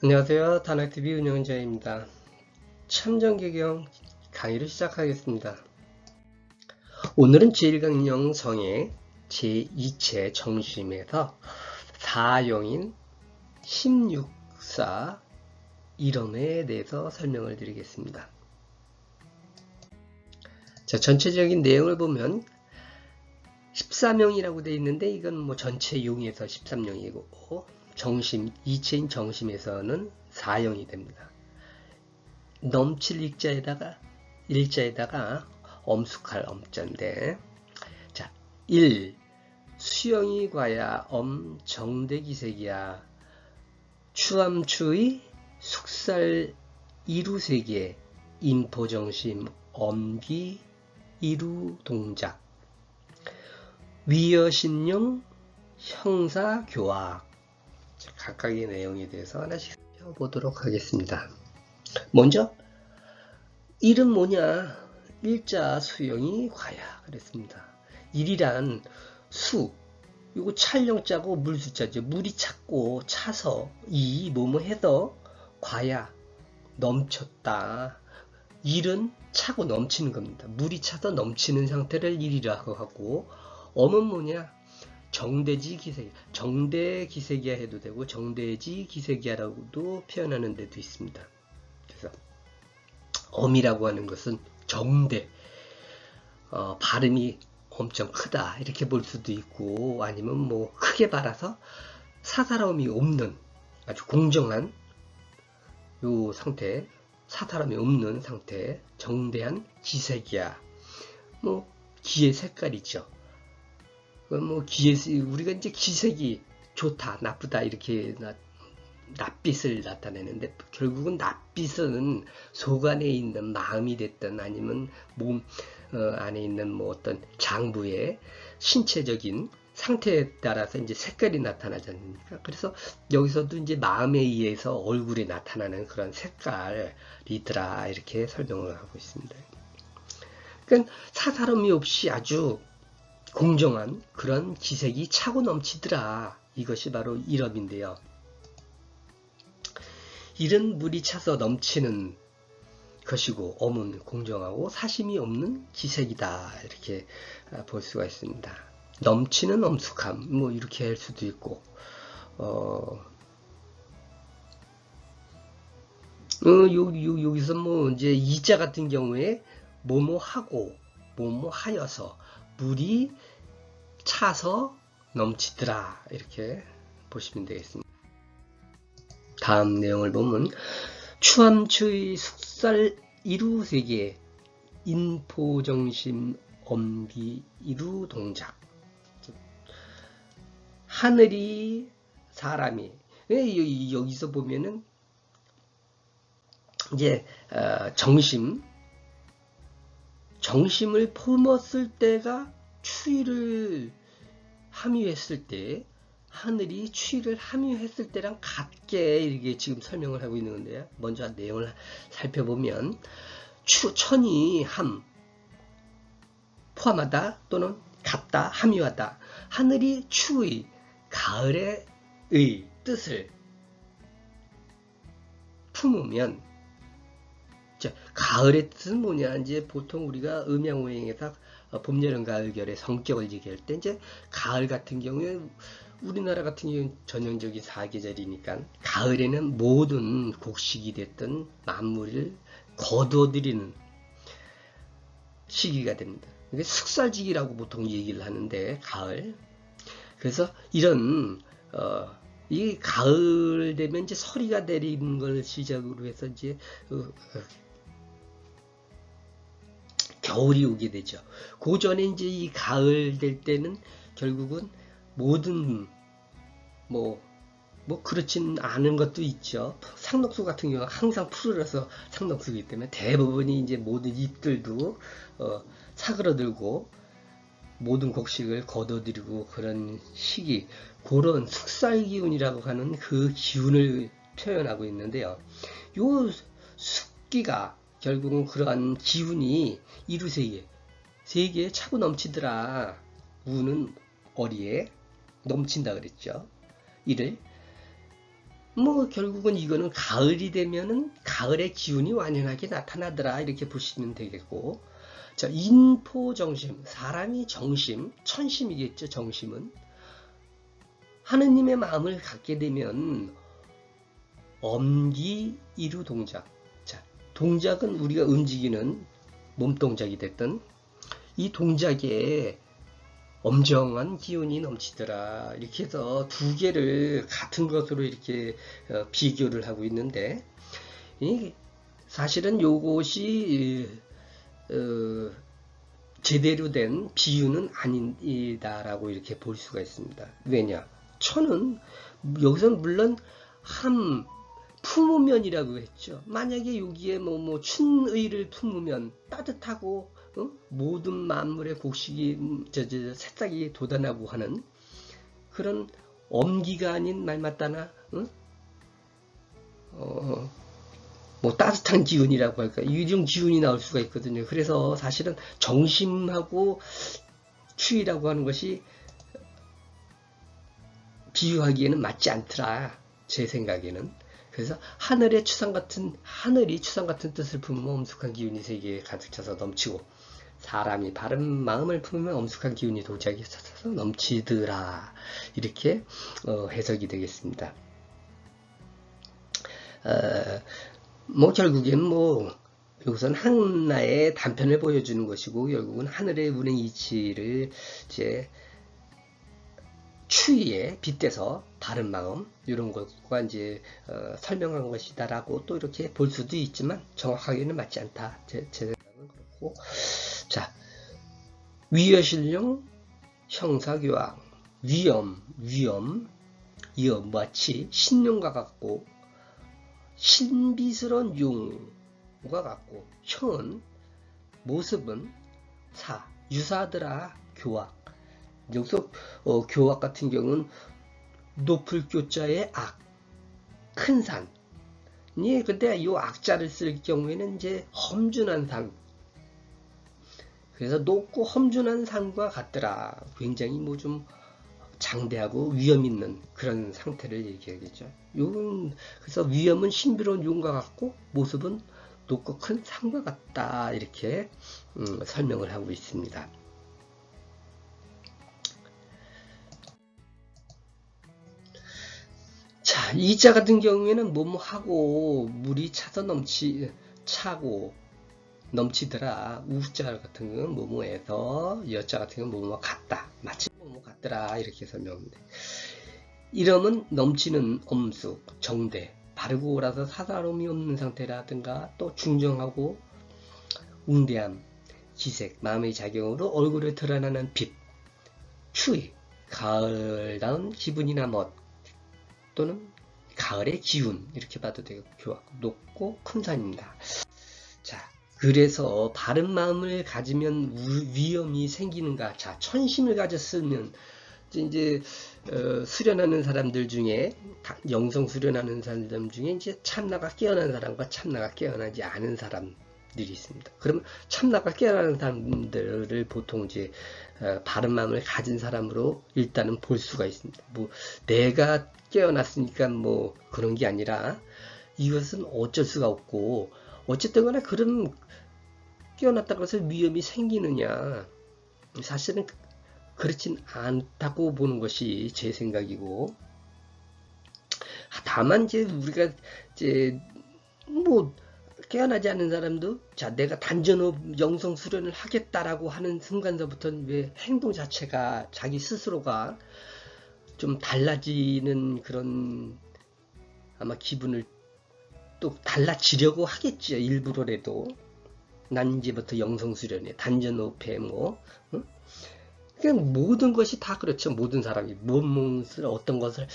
안녕하세요. 다나TV 운영자입니다. 참정계경 강의를 시작하겠습니다. 오늘은 제1강령성의 제2체 정심에서 사용인 16사 이론에 대해서 설명을 드리겠습니다. 자, 전체적인 내용을 보면 14명이라고 되어 있는데 이건 뭐 전체 용에서 13명이고 정심, 이체인 정심에서는 4형이 됩니다. 넘칠 일자에다가 엄숙할 엄자인데, 자, 1. 수영이 과야 정대기색이야. 추암추의 숙살 이루세계 인포정심 엄기 이루동작 위여신용 형사교학. 각각의 내용에 대해서 하나씩 살펴보도록 하겠습니다. 먼저 1은 뭐냐? 일자 수영이 과야 그랬습니다. 1이란 수, 이거 찰령자고 물수자죠. 물이 찼고 차서 이 뭐뭐 해서 과야 넘쳤다. 1은 차고 넘치는 겁니다. 물이 차서 넘치는 상태를 1이라고 하고, 엄은 뭐냐? 정대지 기색이야. 정대 기색이야 해도 되고 정대지 기색이야라고도 표현하는 데도 있습니다. 그래서 엄이라고 하는 것은 정대, 발음이 엄청 크다 이렇게 볼 수도 있고, 아니면 뭐 크게 발아서 사사로움이 없는 아주 공정한 요 상태, 사사로움이 없는 상태, 정대한 기색이야. 뭐 기의 색깔이죠. 뭐 우리가 이제 기색이 좋다, 나쁘다 이렇게 낯빛을 나타내는데, 결국은 낯빛은 속 안에 있는 마음이 됐든 아니면 몸 안에 있는 뭐 어떤 장부의 신체적인 상태에 따라서 이제 색깔이 나타나지 않습니까? 그래서 여기서도 이제 마음에 의해서 얼굴에 나타나는 그런 색깔이더라 이렇게 설명을 하고 있습니다. 그러니까 사사로움이 없이 아주 공정한 그런 기색이 차고 넘치더라. 이것이 바로 일업인데요. 일은 물이 차서 넘치는 것이고, 엄은 공정하고 사심이 없는 기색이다. 이렇게 볼 수가 있습니다. 넘치는 엄숙함, 뭐 이렇게 할 수도 있고, 여기서 뭐 이제 이자 같은 경우에 뭐뭐 하고 뭐뭐 하여서 물이 차서 넘치더라 이렇게 보시면 되겠습니다. 다음 내용을 보면 추암추의 숙살 이루세계 인포정심 엄기 이루동작. 하늘이 사람이, 여기서 보면은 이제 정심을 품었을 때가 추위를 함유했을 때, 하늘이 추위를 함유했을 때랑 같게 이렇게 지금 설명을 하고 있는 건데요. 먼저 내용을 살펴보면 천이 함, 포함하다 또는 같다, 함유하다. 하늘이 추위, 가을의 뜻을 품으면, 자, 가을의 뜻은 뭐냐? 이제 보통 우리가 음양오행에서 봄, 여름, 가을, 겨울의 성격을 얘기할 때, 이제 가을 같은 경우에 우리나라 같은 경우는 전형적인 사계절이니까 가을에는 모든 곡식이 됐든 만물을 거둬들이는 시기가 됩니다. 이게 숙살지기라고 보통 얘기를 하는데, 가을. 그래서 이런 이 가을 되면 이제 서리가 내리는 걸 시작으로 해서 이제 겨울이 오게 되죠. 그 전에 이제 이 가을 될 때는 결국은 모든 뭐 그렇진 않은 것도 있죠. 상록수 같은 경우 항상 푸르러서 상록수이기 때문에 대부분이 이제 모든 잎들도 사그러들고 모든 곡식을 거둬들이고 그런 시기, 그런 숙살기운이라고 하는 그 기운을 표현하고 있는데요. 요 숙기가 결국은 그러한 기운이 이루세계에 차고 넘치더라. 우는 어리에 넘친다 그랬죠. 이를 뭐 결국은 이거는 가을이 되면은 가을의 기운이 완연하게 나타나더라 이렇게 보시면 되겠고, 자, 인포정심, 사람이 정심, 천심이겠죠. 정심은 하느님의 마음을 갖게 되면 엄기 이루 동작. 자, 동작은 우리가 움직이는 몸 동작이 됐든 이 동작에 엄정한 기운이 넘치더라 이렇게 해서 두 개를 같은 것으로 이렇게 비교를 하고 있는데, 사실은 요것이 제대로 된 비유는 아니다라고 이렇게 볼 수가 있습니다. 왜냐? 천은 여기서는 물론 함 품으면이라고 했죠. 만약에 여기에 춘의를 품으면 따뜻하고 모든 만물의 곡식이 새싹이 돋아나고 하는 그런 엄기가 아닌 말 맞다나 뭐 따뜻한 기운이라고 할까, 이런 기운이 나올 수가 있거든요. 그래서 사실은 정심하고 추위라고 하는 것이 비유하기에는 맞지 않더라 제 생각에는. 그래서 하늘이 추상 같은 뜻을 품으면 엄숙한 기운이 세계에 가득 차서 넘치고, 사람이 바른 마음을 품으면 엄숙한 기운이 도자기에 차서 넘치더라 이렇게 해석이 되겠습니다. 뭐 결국엔 여기서는 하나의 단편을 보여주는 것이고, 결국은 하늘의 운행 이치를 이제 추위에 빗대서 바른 마음 이런 것과 이제 설명한 것이다라고 또 이렇게 볼 수도 있지만 정확하게는 맞지 않다. 제 생각은 그렇고, 자, 위여실용 형사교학, 위엄 마치 신용과 같고, 신비스러운 용과 같고, 형은 모습은 유사하더라 교학. 여기서 교학 같은 경우는 높을 교자의 악, 큰 산. 근데 이 악자를 쓸 경우에는 이제 험준한 산. 그래서 높고 험준한 산과 같더라. 굉장히 좀 장대하고 위험 있는 그런 상태를 얘기하겠죠. 그래서 위험은 신비로운 용과 같고, 모습은 높고 큰 산과 같다 이렇게 설명을 하고 있습니다. 자, 이자 같은 경우에는 뭐하고 물이 차고 넘치더라. 우자 같은 경우는 뭐뭐해서, 여자 같은 경우는 뭐뭐 같다, 마치 뭐뭐 같더라 이렇게 설명합니다. 이름은 넘치는 엄숙, 정대, 바르고 오라서 사사로움이 없는 상태라든가, 또 중정하고 웅대함, 기색, 마음의 작용으로 얼굴에 드러나는 빛, 추위, 가을다운 기분이나 멋, 또는 가을의 기운 이렇게 봐도 되고, 높고 큰 산입니다. 자, 그래서 바른 마음을 가지면 위험이 생기는가? 자, 천심을 가졌으면 이제 수련하는 사람들 중에, 영성 수련하는 사람 중에 이제 참나가 깨어난 사람과 참나가 깨어나지 않은 사람들이 있습니다. 그러면 참나가 깨어나는 사람들을 보통 이제 바른 마음을 가진 사람으로 일단은 볼 수가 있습니다. 내가 깨어났으니까 그런 게 아니라, 이것은 어쩔 수가 없고, 어쨌든 간에 그런 깨어났다고 해서 위험이 생기느냐, 사실은 그렇진 않다고 보는 것이 제 생각이고, 다만 이제 우리가 이제 깨어나지 않은 사람도, 자, 내가 단전업 영성 수련을 하겠다라고 하는 순간서부터는 왜 행동 자체가 자기 스스로가 좀 달라지는 그런 아마 기분을 또 달라지려고 하겠죠. 일부러라도. 난 이제부터 영성 수련에 단전업에 그냥 모든 것이 다 그렇죠. 모든 사람이 어떤 것을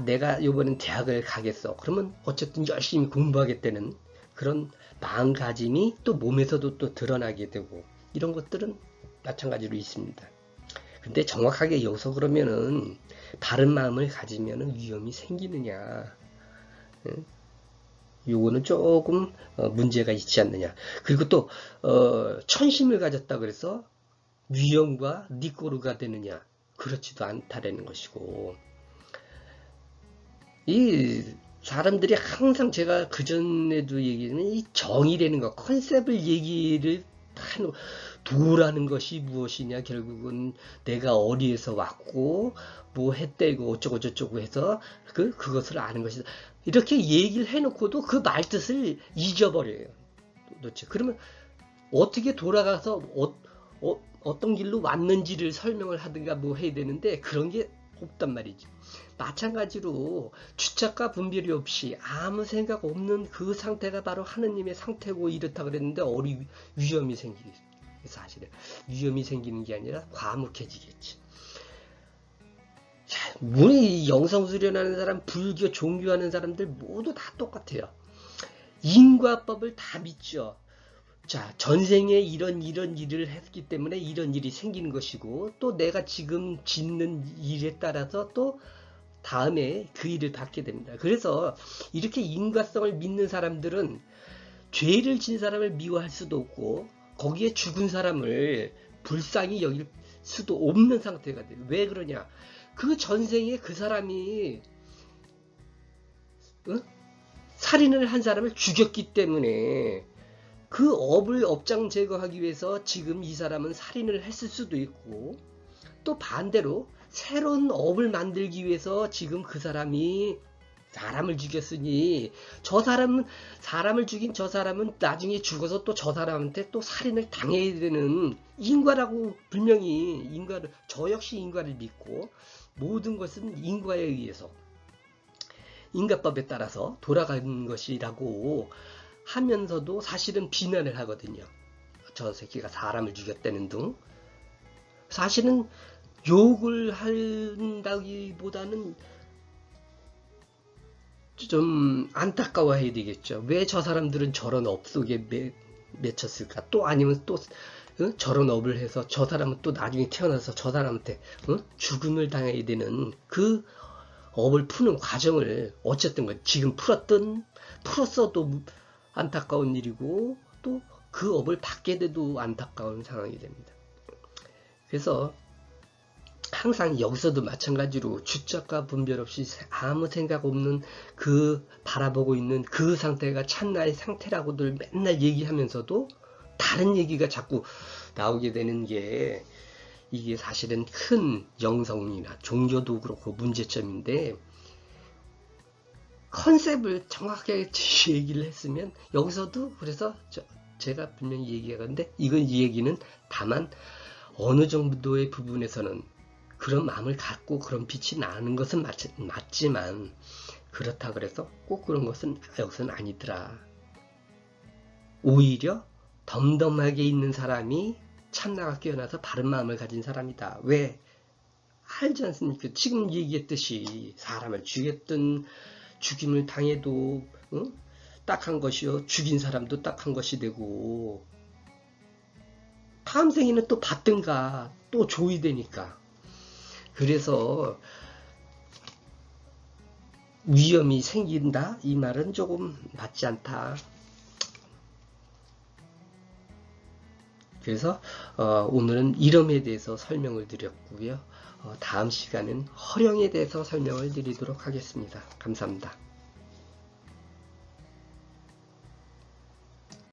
내가 이번엔 대학을 가겠어. 그러면 어쨌든 열심히 공부하겠다는 그런 마음가짐이 또 몸에서도 또 드러나게 되고, 이런 것들은 마찬가지로 있습니다. 근데 정확하게 여기서 그러면은 바른 마음을 가지면은 위험이 생기느냐, 요거는 조금 문제가 있지 않느냐. 그리고 또 천심을 가졌다 그래서 위험과 니꼬르가 되느냐, 그렇지도 않다라는 것이고, 이 사람들이 항상 제가 그전에도 얘기했지만 이 정의라는 거, 컨셉을 얘기를 한 도라는 것이 무엇이냐, 결국은 내가 어디에서 왔고 뭐 했대고 어쩌고 저쩌고 해서 그것을 아는 것이다. 이렇게 얘기를 해놓고도 그 말뜻을 잊어버려요. 도대체 그러면 어떻게 돌아가서 어떤 길로 왔는지를 설명을 하든가 뭐 해야 되는데 그런 게 없단 말이죠. 마찬가지로 주착과 분별이 없이 아무 생각 없는 그 상태가 바로 하느님의 상태고 이렇다 그랬는데 위험이 생기겠죠. 사실은 위험이 생기는 게 아니라 과묵해지겠지. 자, 우리 영성 수련하는 사람, 불교 종교하는 사람들 모두 다 똑같아요. 인과법을 다 믿죠. 자, 전생에 이런 일을 했기 때문에 이런 일이 생기는 것이고, 또 내가 지금 짓는 일에 따라서 또 다음에 그 일을 받게 됩니다. 그래서 이렇게 인과성을 믿는 사람들은 죄를 진 사람을 미워할 수도 없고 거기에 죽은 사람을 불쌍히 여길 수도 없는 상태가 돼요. 왜 그러냐? 그 전생에 그 사람이 살인을 한 사람을 죽였기 때문에 그 업장 제거하기 위해서 지금 이 사람은 살인을 했을 수도 있고, 또 반대로 새로운 업을 만들기 위해서 지금 그 사람이 사람을 죽였으니 저 사람은 사람을 죽인 저 사람은 나중에 죽어서 또 저 사람한테 또 살인을 당해야 되는 인과라고 분명히 저 역시 인과를 믿고 모든 것은 인과에 의해서 인과법에 따라서 돌아가는 것이라고 하면서도 사실은 비난을 하거든요. 저 새끼가 사람을 죽였다는 등. 사실은 욕을 한다기보다는 좀 안타까워해야 되겠죠. 왜 저 사람들은 저런 업 속에 맺혔을까? 또 아니면 또 저런 업을 해서 저 사람은 또 나중에 태어나서 저 사람한테 죽음을 당해야 되는 그 업을 푸는 과정을 어쨌든 지금 풀었어도 안타까운 일이고 또 그 업을 받게 돼도 안타까운 상황이 됩니다. 그래서 항상 여기서도 마찬가지로 주착과 분별 없이 아무 생각 없는 그 바라보고 있는 그 상태가 참나의 상태라고들 맨날 얘기하면서도 다른 얘기가 자꾸 나오게 되는 게 이게 사실은 큰 영성이나 종교도 그렇고 문제점인데, 컨셉을 정확하게 얘기를 했으면 여기서도 그래서 제가 분명히 얘기하는데 이 얘기는 다만 어느 정도의 부분에서는 그런 마음을 갖고 그런 빛이 나는 것은 맞지만 그렇다 그래서 꼭 그런 것은 여기서는 아니더라. 오히려 덤덤하게 있는 사람이 참나가 깨어나서 바른 마음을 가진 사람이다. 왜? 알지 않습니까? 지금 얘기했듯이 사람을 죽였든 죽임을 당해도 딱한 것이요, 죽인 사람도 딱한 것이 되고 다음 생에는 또 받든가 또 조이 되니까. 그래서 위험이 생긴다 이 말은 조금 맞지 않다. 그래서 오늘은 이름에 대해서 설명을 드렸고요. 다음 시간은 허령에 대해서 설명을 드리도록 하겠습니다. 감사합니다.